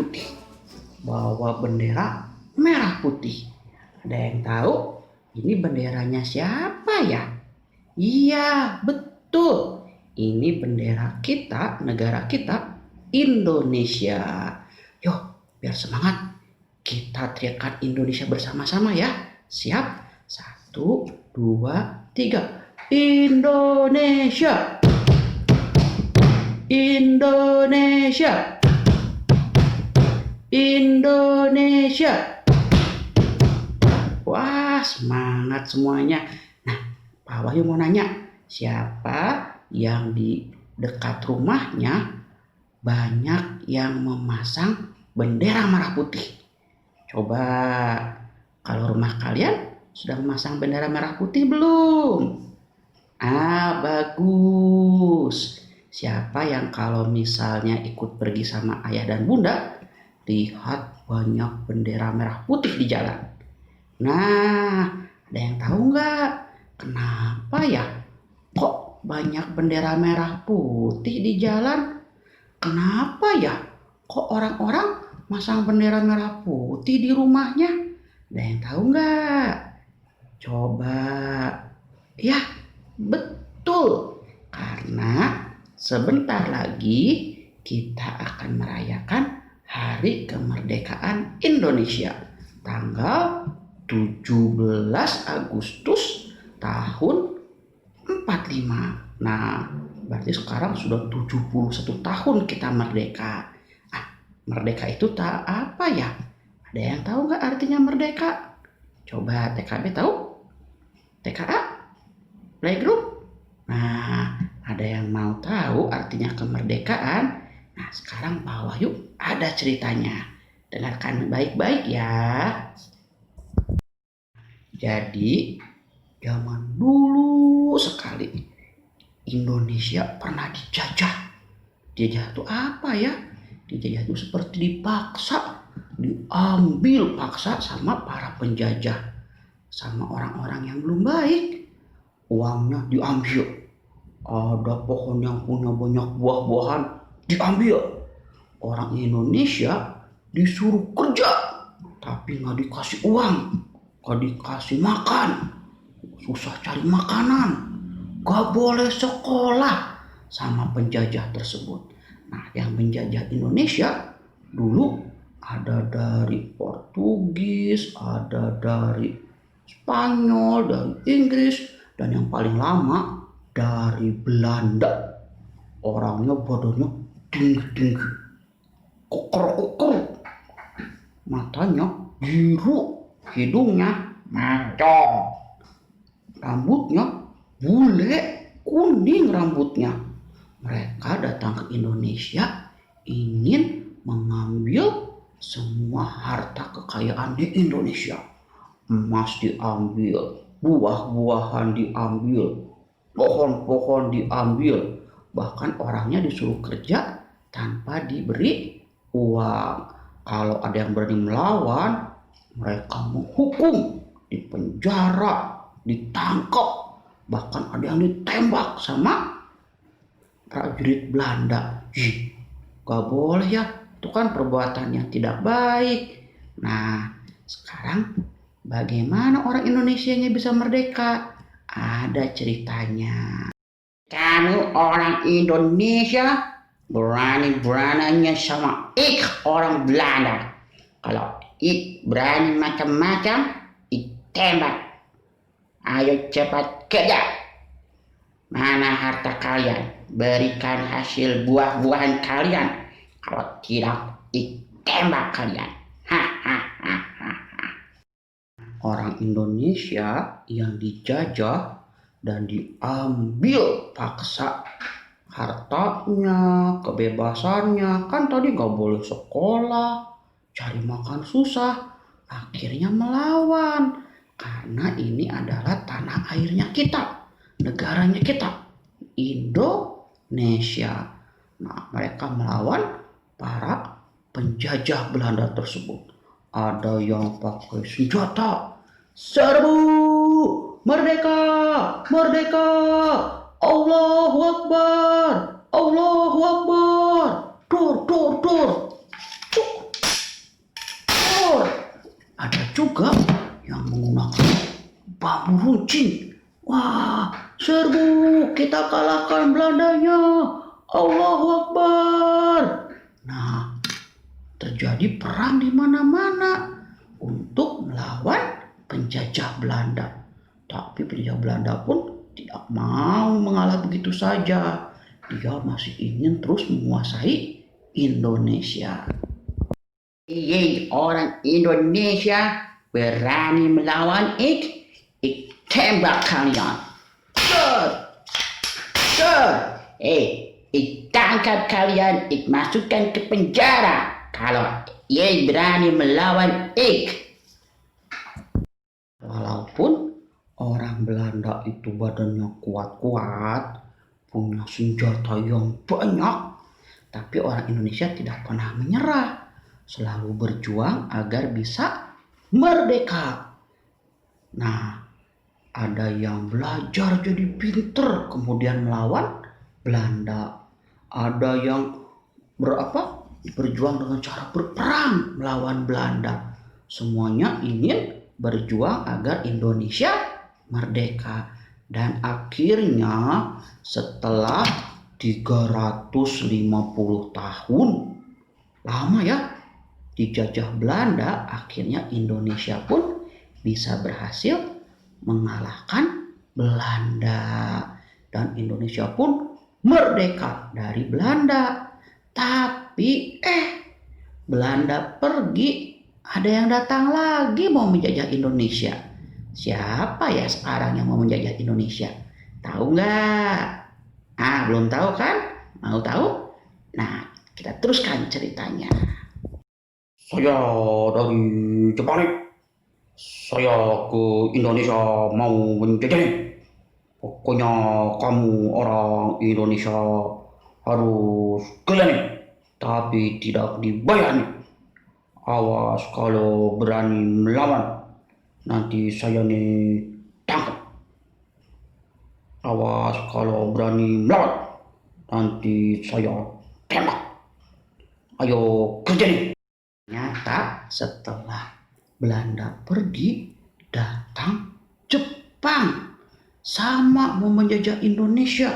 putih. Bawa bendera merah putih. Ada yang tahu ini benderanya siapa ya? Iya, betul. Ini bendera kita, negara kita, Indonesia. Yuk, biar semangat. Kita teriakkan Indonesia bersama-sama ya. Siap? 1, 2, 3. Indonesia. Indonesia. Indonesia. Wah, semangat semuanya. Nah, Pak Wahyu mau nanya, siapa yang di dekat rumahnya banyak yang memasang bendera merah putih? Coba, kalau rumah kalian sudah memasang bendera merah putih belum? Ah, bagus. Siapa yang kalau misalnya ikut pergi sama ayah dan bunda, lihat banyak bendera merah putih di jalan. Nah, ada yang tahu nggak kenapa ya kok banyak bendera merah putih di jalan? Kenapa ya kok orang-orang masang bendera merah putih di rumahnya? Ada yang tahu nggak? Coba. Ya, betul. Karena sebentar lagi kita akan merayakan Hari Kemerdekaan Indonesia. Tanggal 17 Agustus tahun 45. Nah, berarti sekarang sudah 71 tahun kita merdeka. Merdeka itu tak apa ya? Ada yang tahu nggak artinya merdeka? Coba TKB tahu? TKA? Playgroup? Nah, ada yang mau tahu artinya kemerdekaan? Nah, sekarang Pak Wahyu ada ceritanya. Dengarkan baik-baik ya. Jadi, zaman dulu sekali Indonesia pernah dijajah. Dijajah itu apa ya? Dijajah itu seperti dipaksa, diambil paksa sama para penjajah, sama orang-orang yang belum baik. Uangnya diambil. Ada pohon yang punya banyak buah-buahan diambil. Orang Indonesia disuruh kerja, tapi nggak dikasih uang, nggak dikasih makan, susah cari makanan, gak boleh sekolah sama penjajah tersebut. Nah, yang menjajah Indonesia dulu ada dari Portugis, ada dari Spanyol, dari Inggris, dan yang paling lama dari Belanda. Orangnya badannya tinggi-tinggi, koker-koker, matanya biru, hidungnya mancung, rambutnya bule, kuning rambutnya. Mereka datang ke Indonesia ingin mengambil semua harta kekayaan di Indonesia. Emas diambil, buah-buahan diambil, pohon-pohon diambil, bahkan orangnya disuruh kerja tanpa diberi uang. Kalau ada yang berani melawan, mereka menghukum, dipenjara, ditangkap, bahkan ada yang ditembak sama prajurit Belanda. Gak boleh ya, itu kan perbuatan yang tidak baik. Nah, sekarang bagaimana orang Indonesianya bisa merdeka? Ada ceritanya. Kamu orang Indonesia berani-beraninya sama orang Belanda. Kalau berani macam-macam, tembak. Ayo cepat kerja. Mana harta kalian? Berikan hasil buah-buahan kalian. Kalau tidak, ditembak kalian. Orang Indonesia yang dijajah dan diambil paksa hartanya, kebebasannya. Kan tadi gak boleh sekolah, cari makan susah. Akhirnya melawan. Karena ini adalah tanah airnya kita, negaranya kita, Indonesia. Nah, mereka melawan para penjajah Belanda tersebut. Ada yang pakai senjata, serbu, merdeka, merdeka, Allahu Akbar, Allahu Akbar, dor, dor, dor. ada juga yang menggunakan bambu runcing. Wah, serbu, kita kalahkan Belandanya. Allahu Akbar. Nah, terjadi perang di mana-mana untuk melawan penjajah Belanda. Tapi penjajah Belanda pun tidak mau mengalah begitu saja. Dia masih ingin terus menguasai Indonesia. Yeay, orang Indonesia berani melawan ik tembak kalian. Sir, ik tangkap kalian, ik masukkan ke penjara. Kalau yeay berani melawan ik. Walaupun orang Belanda itu badannya kuat-kuat, punya senjata yang banyak, tapi orang Indonesia tidak pernah menyerah, selalu berjuang agar bisa merdeka. Nah, ada yang belajar jadi pinter kemudian melawan Belanda. Ada yang berjuang dengan cara berperang melawan Belanda. Semuanya ingin berjuang agar Indonesia merdeka. Dan akhirnya setelah 350 tahun, lama ya, dijajah Belanda, akhirnya Indonesia pun bisa berhasil mengalahkan Belanda. Dan Indonesia pun merdeka dari Belanda. Tapi Belanda pergi, ada yang datang lagi mau menjajah Indonesia. Siapa ya sekarang yang mau menjajah Indonesia? Tahu nggak? Belum tahu kan? Mau tahu? Nah, kita teruskan ceritanya. Saya dari Jepang nih. Saya ke Indonesia mau menjajah nih. Pokoknya kamu orang Indonesia harus kalian nih. Tapi tidak dibayar nih. Awas kalau berani melawan, nanti saya nih tangkap. Awas kalau berani melawan, nanti saya tembak. Ayo kerja nih. Ternyata setelah Belanda pergi, datang Jepang. Sama mau menjajah Indonesia.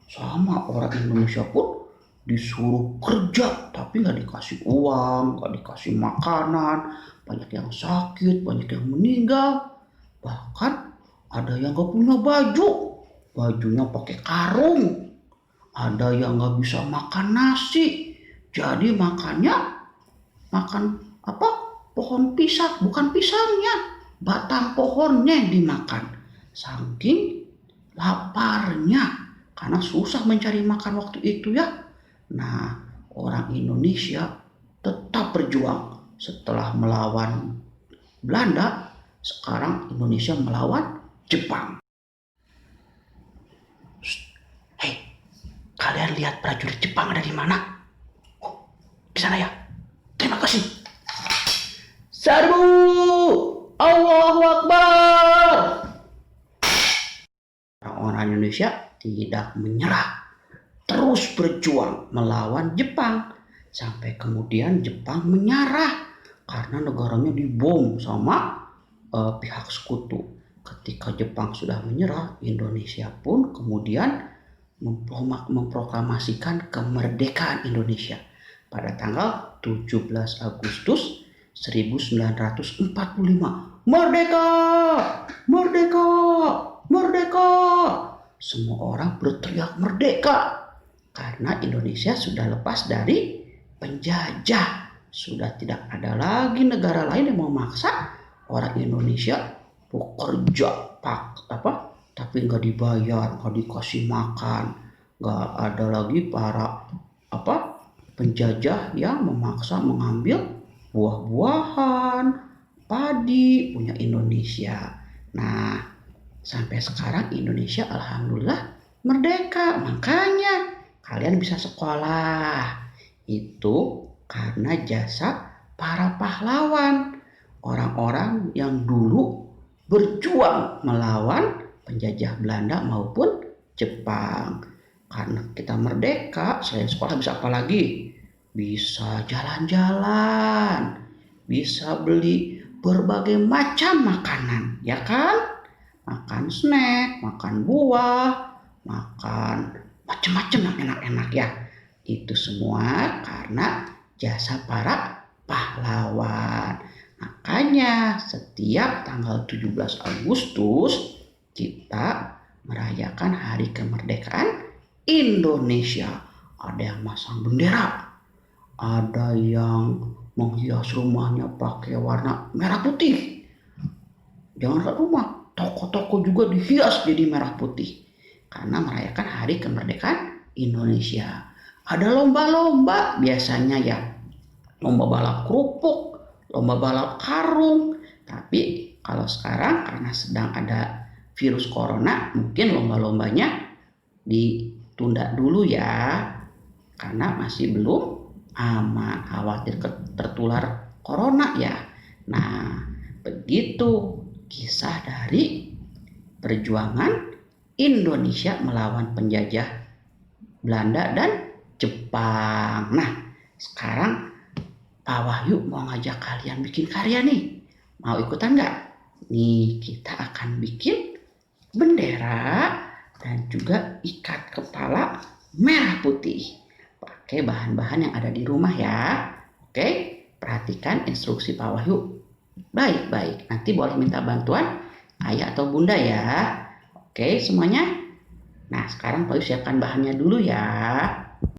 Sama orang Indonesia pun disuruh kerja, tapi nggak dikasih uang, nggak dikasih makanan. Banyak yang sakit, banyak yang meninggal. Bahkan ada yang nggak punya baju, bajunya pakai karung. Ada yang nggak bisa makan nasi, jadi makan pohon pisang, bukan pisangnya, batang pohonnya yang dimakan. Saking laparnya, karena susah mencari makan waktu itu ya. Nah, orang Indonesia tetap berjuang. Setelah melawan Belanda, sekarang Indonesia melawan Jepang. Hei, kalian lihat prajurit Jepang ada di mana? Oh, di sana ya. Terima kasih. Serbu! Allahu Akbar! Orang Indonesia tidak menyerah, terus berjuang melawan Jepang, sampai kemudian Jepang menyerah karena negaranya dibom sama pihak sekutu. Ketika Jepang sudah menyerah, Indonesia pun kemudian memproklamasikan kemerdekaan Indonesia pada tanggal 17 Agustus 1945. Merdeka! Merdeka! Merdeka! Semua orang berteriak merdeka karena Indonesia sudah lepas dari penjajah. Sudah tidak ada lagi negara lain yang memaksa orang Indonesia bekerja tapi nggak dibayar, nggak dikasih makan. Nggak ada lagi para penjajah yang memaksa mengambil buah-buahan, padi punya Indonesia. Nah, sampai sekarang Indonesia alhamdulillah merdeka. Makanya kalian bisa sekolah. Itu karena jasa para pahlawan. Orang-orang yang dulu berjuang melawan penjajah Belanda maupun Jepang. Karena kita merdeka, selain sekolah bisa apa lagi? Bisa jalan-jalan, bisa beli berbagai macam makanan, ya kan? Makan snack, makan buah, makan macam-macam yang enak-enak ya. Itu semua karena jasa para pahlawan. Makanya setiap tanggal 17 Agustus kita merayakan hari kemerdekaan Indonesia. Ada yang masang bendera, ada yang menghias rumahnya pakai warna merah putih. Jangan rumah, toko-toko juga dihias jadi merah putih karena merayakan hari kemerdekaan Indonesia. Ada lomba-lomba biasanya ya, lomba balap kerupuk, lomba balap karung. Tapi kalau sekarang karena sedang ada virus corona, mungkin lomba-lombanya ditunda dulu ya, karena masih belum aman, khawatir tertular corona ya. Nah, begitu kisah dari perjuangan Indonesia melawan penjajah Belanda dan Jepang. Nah, sekarang Pak Wahyu mau ngajak kalian bikin karya nih. Mau ikutan nggak? Nih, kita akan bikin bendera dan juga ikat kepala merah putih. Pakai bahan-bahan yang ada di rumah ya. Oke, perhatikan instruksi Pak Wahyu baik-baik. Nanti boleh minta bantuan ayah atau bunda ya. Oke semuanya. Nah sekarang Pak Wahyu siapkan bahannya dulu ya.